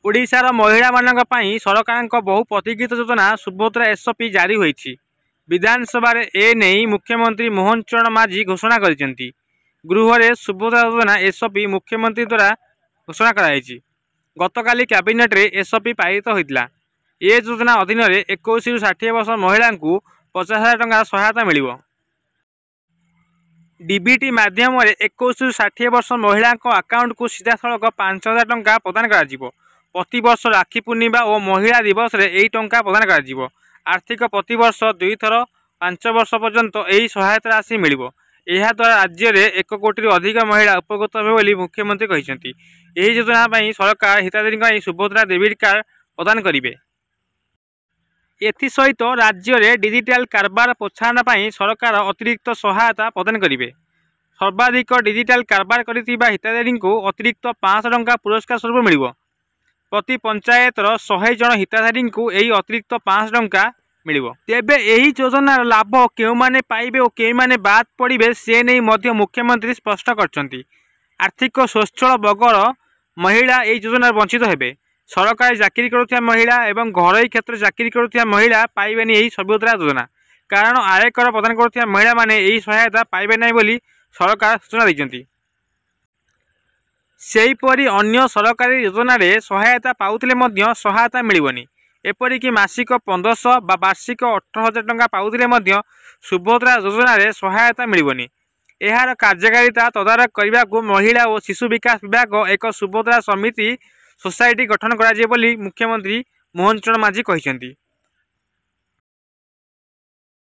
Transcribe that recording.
ओडिशार महिला मानक पई सरकार बहु प्रतीक्षित योजना सुभद्रा एसओपी जारी होईछि। विधानसभा ए नहीं मुख्यमंत्री मोहन चरण माझी घोषणा करिसेंती। गृह में सुभद्रा योजना एसओपी मुख्यमंत्री द्वारा घोषणा कराई। गतकाली कैबिनेट रे एसओपी पारित होता। ए योजना अधीन 21 ରୁ 60 वर्ष महिला को 50,000 टंका सहायता मिलिबो। डीबीटी माध्यम 21 ରୁ 60 वर्ष महिला अकाउंट को सीधा सड़क 5,000 टंका प्रदान करा। प्रति वर्ष राखी पूर्णिमा और महिला दिवस रे यही टंका प्रदान करा। आर्थिक प्रति वर्ष 2 थर 5 वर्ष पर्यंत यही सहायता राशि मिलिबो। यह द्वारा राज्य में 1 कोटी अधिक महिला उपकृत हेबे बोली मुख्यमंत्री कहिसेंती। यही योजना पई सरकार हिताधिकारी सुभद्रा डेबिट कार्ड प्रदान करिवे। एसहित राज्य में डिजिटल कारबार प्रोत्साहन पई सरकार अतिरिक्त सहायता प्रदान करिवे। सर्वाधिक डिजिटल कारबार करितिबा हिताधिकारी को अतिरिक्त 500 टंका पुरस्कार स्वरूप मिलिबो। प्रति पंचायतर 100 जन हिताधिकारी को यही अतिरिक्त 500 टंका मिलिबो। तेबे यही योजनार लाभ केउ माने पाइबे और केउ माने बाद पड़िबे से नहीं मध्य मुख्यमंत्री स्पष्ट करछंती। आर्थिक स्वच्छल बगर महिला यही योजनार वंचित हेबे। सरकारी चाकरी करुथिया महिला एवं घरोई क्षेत्र चाकरी करुथिया महिला पाइबेनी यही सुभद्रा योजना। कारण आयकर प्रदान करुथिया महिला माने यही सहायता पाइबे नहीं बोली सरकार सूचना दैछंती। सेहीपरि अन्य सरकारी योजना रे सहायता पाउथिले मध्य सहायता मिलिबनी। एपरिकी मासिक 1500 बा वार्षिक 18,000 टंका पाउथिले मध्य सुभद्रा योजना रे सहायता मिलिबनी। एहार कार्यकारिता तदारख करने को महिला और शिशु विकास विभाग एक सुभद्रा समिति सोसाइटी गठन करा मुख्यमंत्री मोहन चरण माझी कहिसेंती।